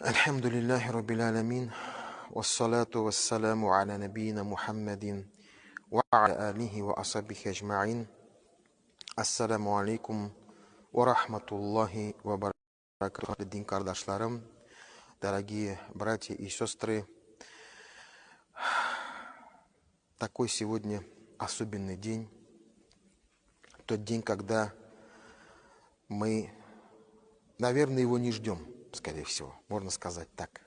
Альхамдулиллахи Раббил Аламин, вассалату вассаламу аля набийна Мухаммадин, ва аля алихи ва асабихи аджмаин. Ассаламу алейкум ва рахматуллахи ва баракатуху. Дин кардашларым, дорогие братья и сестры, такой сегодня особенный день. Тот день, когда мы, наверное, его не ждем, скорее всего, можно сказать так.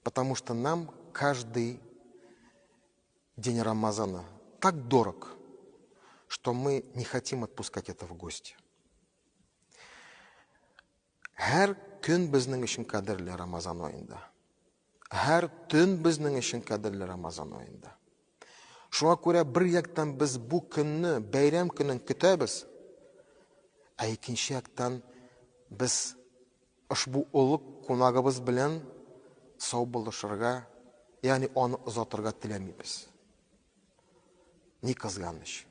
Потому что нам каждый день Рамазана так дорог, что мы не хотим отпускать это в гости. Һәр көн безнең өчен кадерле Рамазан айында. Һәр төн безнең өчен кадерле Рамазан айында. Шуңа күрә бер яктан без бу көнне, бәйрәм көнен көтәбез, ә икенче яктан без ошбу улуг кунагыбыз белән сау булышырга, ягъни аны озатырга теләмибез. Ни кызганыч.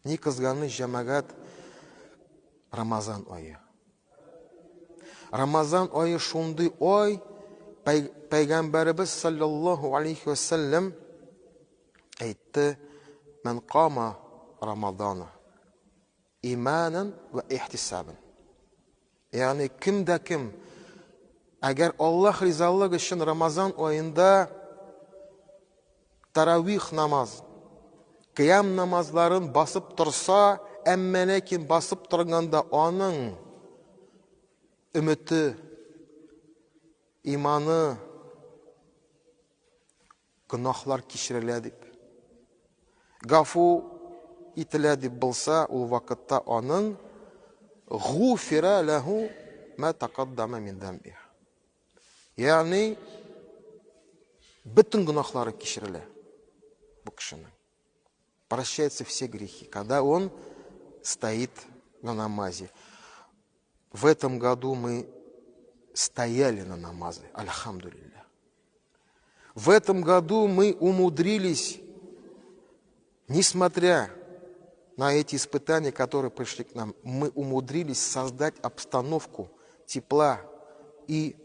Ни кызганыч, җәмәгать, Рамазан айы. Рамазан айы шундый ай, Пәйгамбәребез саллаллаху алейхи ва саллям әйтте: "Ман қама Рамадана иманан ва ихтисабан". Ягъни кимдә ким, әгәр Аллаһ ризалыгы өчен Рамазан айында таравих намаз, кыям намазларын басып торса, әмма ләкин басып торганда аның өмете, иманы, гөнаһлар кичерелә дип, гафу ителә дип булса, ул вакытта аның гуфира лаху ма тақаддама мин дамби. Ягъни бөтен гөнаһлары кичерелә бу кешенең. Прощаются все грехи, когда он стоит на намазе. В этом году мы стояли на намазе, альхамдулилля. В этом году мы умудрились, несмотря на эти испытания, которые пришли к нам, мы умудрились создать обстановку тепла и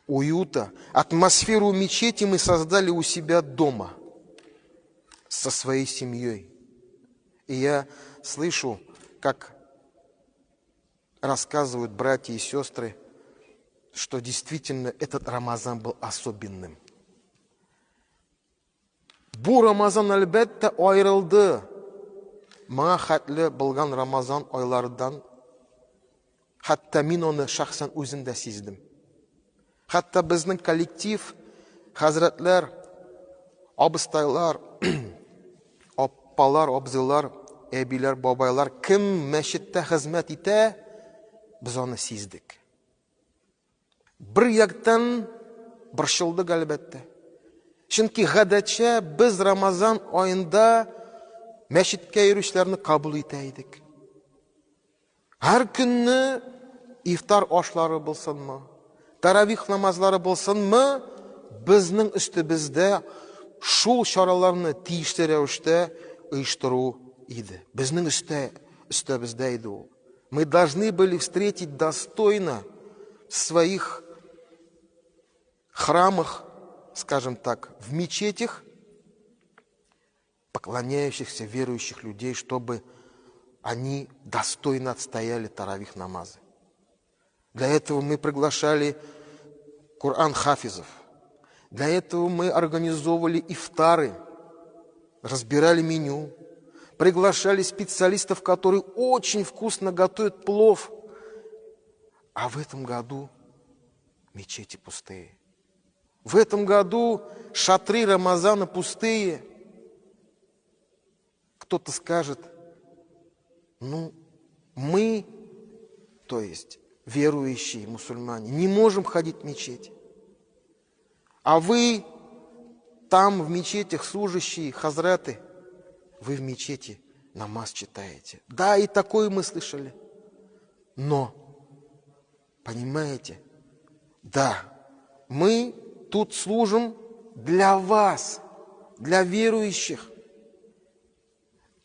уюта. Атмосферу мечети мы создали у себя дома со своей семьей. И я слышу, как рассказывают братья и сестры, что действительно этот Рамазан был особенным. Бу Рамазан әлбәттә айрылды. Маңа хәтле булган Рамазан айлардан, хәтта мин аны шәхсән үзем дә сиздем. Хәтта безнең коллектив, хәзрәтләр, абыстайлар, аппалар, абзыйлар, әбиләр, бабайлар, кем мәчеттә хезмәт итә, без аны сиздек. Бер яктан борчылдык әлбәттә. Чөнки гадәтчә без Рамазан айында мәчеткә йөрүчеләрне кабул итә идек. Һәр көнне ифтар ашлары булсынмы, таравих намазлары булсынмы, безнең өстебездә шул чараларны тиешле рәвештә оештыру иде. Безнең өстебездә иде ул. Мы должны были встретить достойно в своих храмах, скажем так, в мечетях, поклоняющихся, верующих людей, чтобы они достойно отстояли таравих намазы. Для этого мы приглашали Коран хафизов. Для этого мы организовывали ифтары, разбирали меню, приглашали специалистов, которые очень вкусно готовят плов. А в этом году мечети пустые. В этом году шатры Рамазана пустые. Кто-то скажет: ну, мы, то есть верующие мусульмане, не можем ходить в мечеть. А вы там в мечетях служащие, хазраты, вы в мечети намаз читаете. Да, и такое мы слышали. Но, понимаете, да, мы тут служим для вас, для верующих.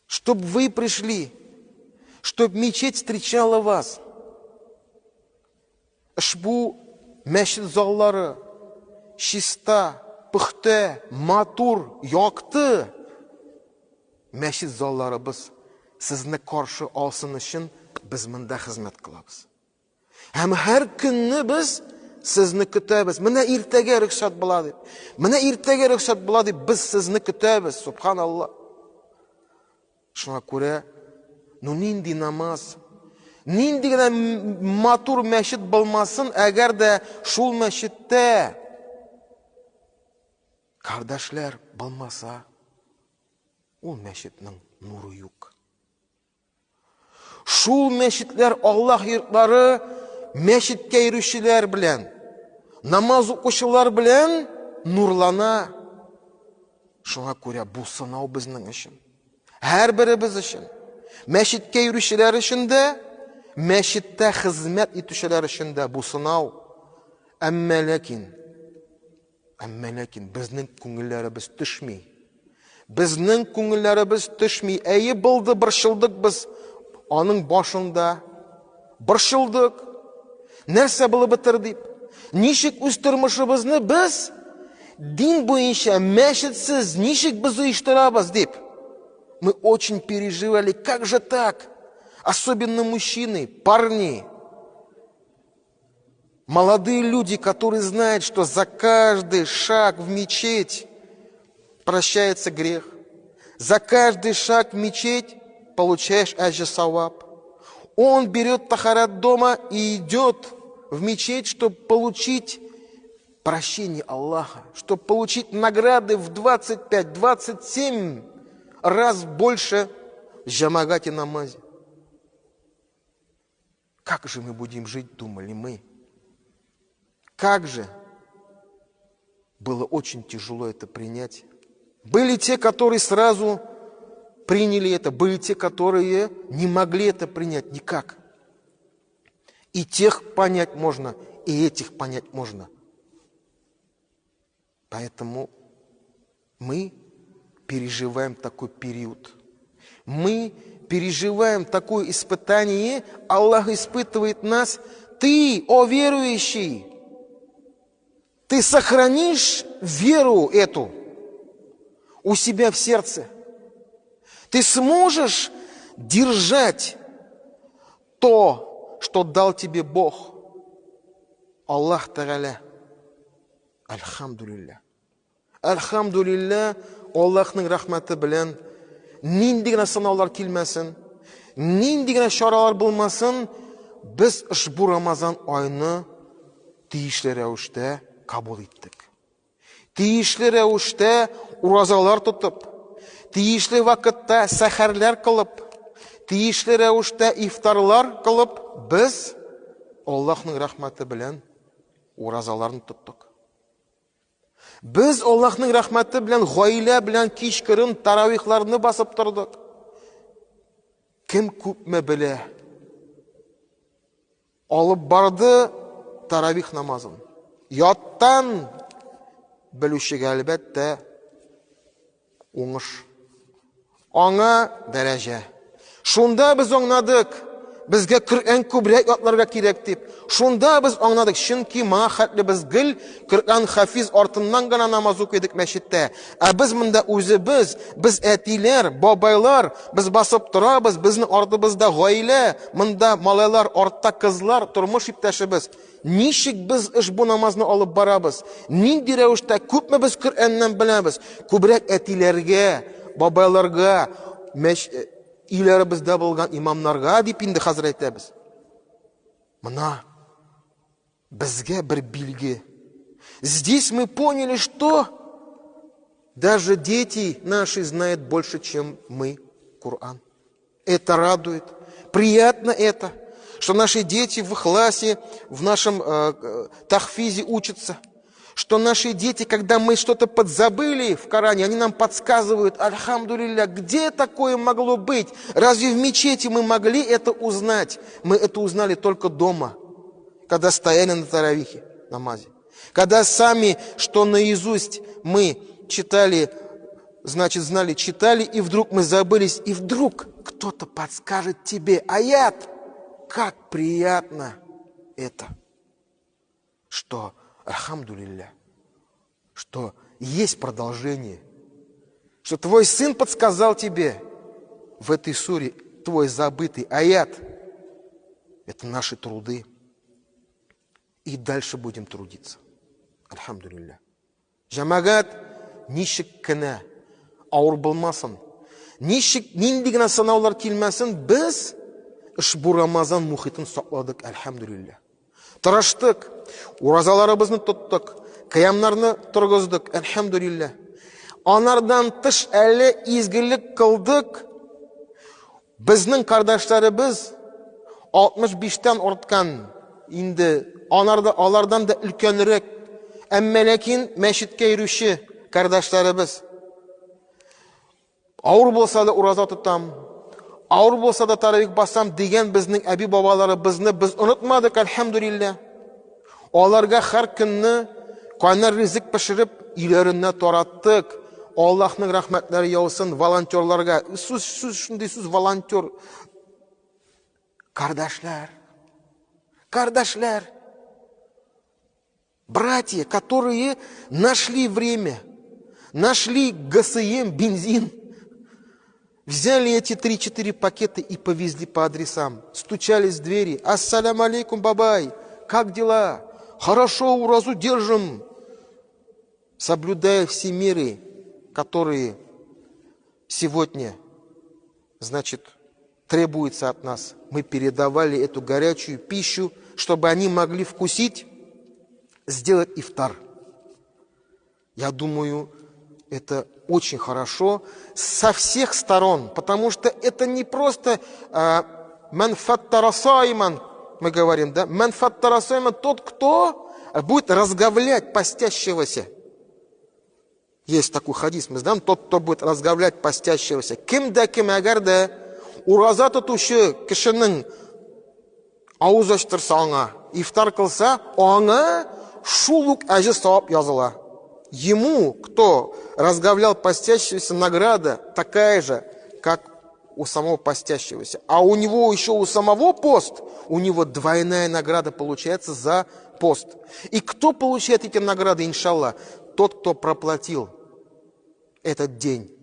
Чтобы вы пришли, чтобы мечеть встречала вас. Ошбу мәчет заллары чиста, пөхтә, матур, якты мәчет залларыбыз сезне каршы алсын өчен без монда хезмәт кылабыз. Һәм һәр көнне без сезне көтәбез. Менә иртәгә рөхсәт була дип. Менә иртәгә рөхсәт була дип без сезне көтәбез. Субханалла. Шуңа күрә, нинди намаз, нинди генә матур мәчет булмасын, әгәр дә шул мәчеттә кардәшләр булмаса, ул мәчетнең нуры юк. Шул мәчетләр Аллаһ йортлары мәчеткә йөрүчеләр белән, намаз укучылар белән нурлана. Шуңа күрә бу сынау безнең өчен, һәр беребез өчен, мәчеткә йөрүчеләр өчен дә, мәчеттә хезмәт итүчеләр өчен дә бу сынау. Әмма ләкин безнең күңелләребез төшми. Безнең күңелләребез төшми. Әйе, булды, борчылдык без аның башында. Борчылдык. Нәрсә булып бетер дип? Ничек үз тормышыбызны без дин буенча мәчетсез ничек без оештырабыз дип? Мы очень переживали, как же так? Особенно мужчины, парни, молодые люди, которые знают, что за каждый шаг в мечеть прощается грех. За каждый шаг в мечеть получаешь аджр саваб. Он берет тахарат дома и идет в мечеть, чтобы получить прощение Аллаха, чтобы получить награды в 25-27 раз больше в джамагате намазе. Как же мы будем жить, думали мы? Как же? Было очень тяжело это принять. Были те, которые сразу приняли это, были те, которые не могли это принять никак. И тех понять можно, и этих понять можно. Поэтому мы переживаем такой период. Мы переживаем такое испытание. Аллах испытывает нас. Ты, о верующий, ты сохранишь веру эту у себя в сердце. Ты сможешь держать то, что дал тебе Бог. Аллах Тааля. Альхамдулилля. Альхамдулилля, Аллахның рахматы белән нинди генә сынаулар килмәсен, нинди генә чаралар булмасын, без ушбу Рамазан айны тиешле рәвештә кабул иттек. Тиешле рәвештә уразалар тотып, тиешле вакытта сәхәрләр кылып, тиешле рәвештә ифтарлар кылып, без Аллаһның рахматы белән уразаларны тоттык. Без Аллаһның рахматы белән гаилә белән кичкырын таравихларны басып тордык. Кем күпме белә? Алып барды таравих намазын. Яттан белүчегә әлбәттә уңыш. Аңа дәрәҗә. Шунда без аңладык. Безгә Коръән күбрәк атларга кирәк дип. Шунда без аңладык, чөнки моңа хәтле без гел Коръән хафиз артыннан гына намаз укыйдык мәчеттә. Ә без монда үзебез, без әтиләр, бабайлар, без басып торабыз, безнең артыбызда гаилә, монда малайлар, артта кызлар, тормыш иптәшебез. Ничек без бу намазны алып барабыз? Нинди рәвештә күпме без Коръәннән беләбез? Күбрәк әтиләргә, бабайларга, иләребездә булган имамнарга дип инде хәзер әйтәбез. Мына безгә бер билге. Здесь мы поняли, что даже дети наши знают больше, чем мы, Коран. Это радует. Приятно это, что наши дети в классе, в нашем тахфизе учатся. Что наши дети, когда мы что-то подзабыли в Коране, они нам подсказывают, альхамдулилля, где такое могло быть? Разве в мечети мы могли это узнать? Мы это узнали только дома, когда стояли на таравихе, намазе. Когда сами, что наизусть мы читали, значит, знали, читали, и вдруг мы забылись, и вдруг кто-то подскажет тебе аят. Как приятно это! что, альхамдулилля, что есть продолжение, что твой сын подсказал тебе в этой суре твой забытый аят. Это наши труды. И дальше будем трудиться. Альхамдулилля. Жамагат нишик кына ауыр болмасын. Нишик нинди генә сынаулар килмәсен, без ушбу Рамазан мухитын сакладык, альхамдулилля. Тырыштык, уразаларыбызны тоттык, кыямнарны торгыздык, альхамдулилля. Анардан тыш әле изгелек кылдык. Безнең кардашларыбыз 65-тән арткан, инде алардан да өлкәнрәк, әмма ләкин мәчеткә йөрүче кардашларыбыз. Авыр булса да ураза тотам, авыр булса да таравих басам дигән безнең әби бабаларыбызны без онытмадык, альхамдулилля. Аларга һәр көнне кайнар ризык пешереп, иләренә тараттык. Аллаһның рәхмәтләре яусын волонтерларга. Шундый сүз волонтер. Кардашлар, братья, которые нашли время, нашли ГСМ, бензин, взяли эти 3-4 пакета и повезли по адресам, стучались в двери. Ассаляму алейкум, бабай, как дела? Хорошо, уразу держим. Соблюдая все меры, которые сегодня, требуется от нас. Мы передавали эту горячую пищу, чтобы они могли вкусить, сделать ифтар. Я думаю, это очень хорошо со всех сторон, потому что это не просто ман фаттара саиман, мы говорим, да? Ман фаттара саиман, тот, кто будет разговлять постящегося. Есть такой хадис, мы знаем, тот, кто будет разговлять постящегося. Кем агар ураза тотучы кешенең авыз ачтырса аңа, ифтар кылса, аңа шул ук әҗер савап языла. Ему, кто разговлял постящегося, награда такая же, как у самого постящегося. А у него еще у самого пост, у него двойная награда получается за пост. И кто получает эти награды, иншаллах? Тот, кто проплатил этот день.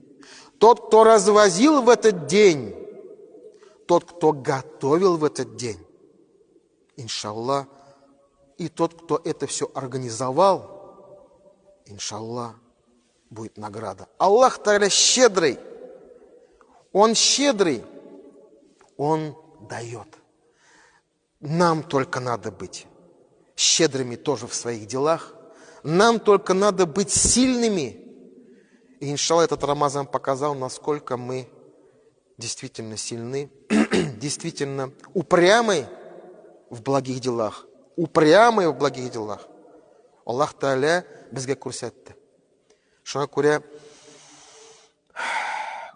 Тот, кто развозил в этот день. Тот, кто готовил в этот день. Иншаллах. И тот, кто это все организовал, иншаллах, будет награда. Аллах Тааля щедрый. Он щедрый. Он дает. Нам только надо быть щедрыми тоже в своих делах. Нам только надо быть сильными. И иншаллах этот Рамазан показал, насколько мы действительно сильны, действительно упрямы в благих делах. Упрямы в благих делах. Аллах Тааля безгә күрсәтте. Шуңа күрә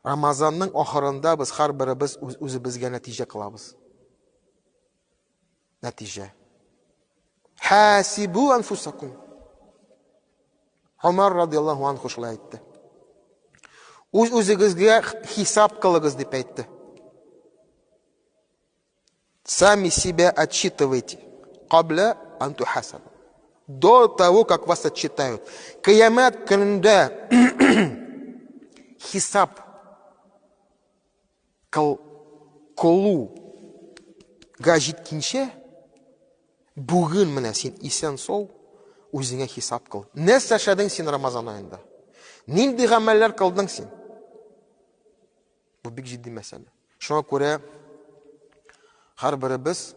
Рамазанның ахырында без һәрберебез үзебезгә нәтиҗә кылабыз. Нәтиҗә. Хасибу анфусакум. Умар радиллаһу анху шулай әйтте. Үзегезгә хисап кылыгыз дип әйтте. Сами себя отчитывайте. Кабля ан тухасабу. До того, как вас отчитают. Кыямат көнендә хисап кылуга җиткәнчә, бүген менә син исән сау, үзеңә хисап кыл. Нәрсә эшләдең син Рамазан аенда? Нинди гамәлләр кылдың син? Бу бик җитди мәсьәлә. Шуңа күрә һәрберебез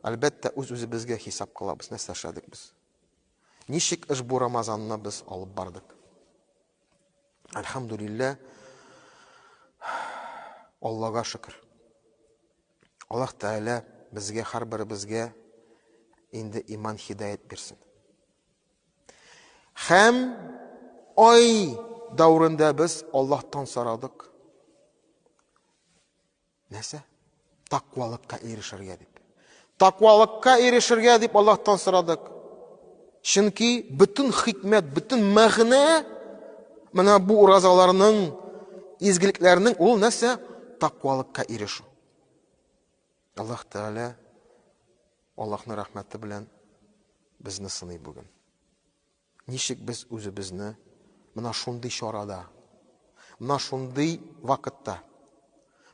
әлбәттә үз-үзебезгә хисап кылабыз. Нәрсә эшләдек без? Ничек эш бу Рамазанны без алып бардык? Альхамдулилля, Аллага шөкер. Аллаһ Тааля безгә һәрберебезгә инде иман хидаят бирсен. Һәм ай дәврендә без Аллаһтан сорадык. Нәрсә? Тақвалыкка ирешергә дип. Тақвалыкка ирешергә дип Аллаһтан сорадык. Чөнки бөтен хикмәт, бөтен мәгънә менә бу уразаларның, изгелекләрнең ул нәрсә? Тақвалыкка ирешу. Аллаһ Тааля Аллаһның рәхмәте белән безне сыный бүген. Ничек без үзебезне мына шундый чарада, мына шундый вакытта,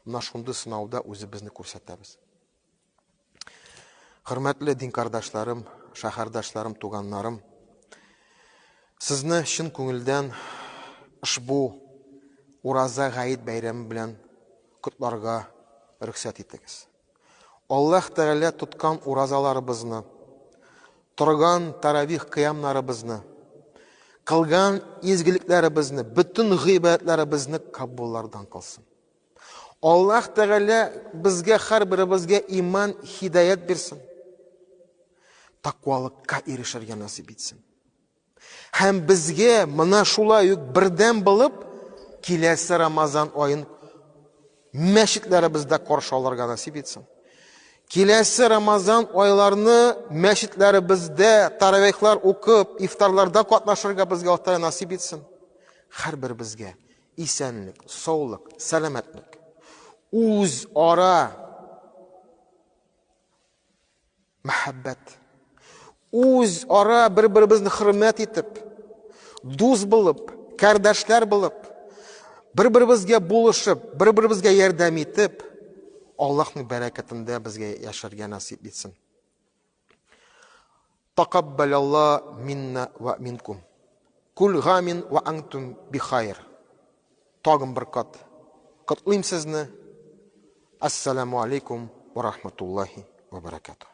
мына шундый сынауда үзебезне күрсәтәбез. Хөрмәтле дин кардашларым, шәһәрдашларым, туганнарым, сезне чын күңелдән ушбу ураза гаит бәйрәме белән котларга рөхсәт итегез. Аллаһ Тәгалә тоткан уразаларыбызны, торган таравих кыямнарыбызны, кылган изгелекләребезне, бөтен гыйбадәтләребезне кабуллардан кылсын. Аллаһ Тәгалә безгә һәрберебезгә иман, хидаят бирсен. Таквалыкка ирешергә насип итсен. Һәм безгә моны шулай ук бердәм булып, киләсе Рамазан аен мәчетләребездә каршы алырга насип итсен. Киләсе Рамазан айларны мәчетләребездә таравихлар укып, ифтарларда катнашырга безгә Аллаһ насип итсен. Һәрберебезгә исәнлек, саулык, сәламәтлек, үз ара мәхәббәт, үз ара бер-беребезне хөрмәт итеп, дус булып, кардәшләр булып, бер-беребезгә булышып, бер-беребезгә ярдәм итеп, Аллаһның бәрәкәтендә безгә яшәргә насип итсен. Тaqabbalallahu minna wa minkum. Kul ghamin wa antum bi khayr. Тагын бер кат котлыйм сезне. Ассаламу алейкум ва рахматуллахи ва баракатух.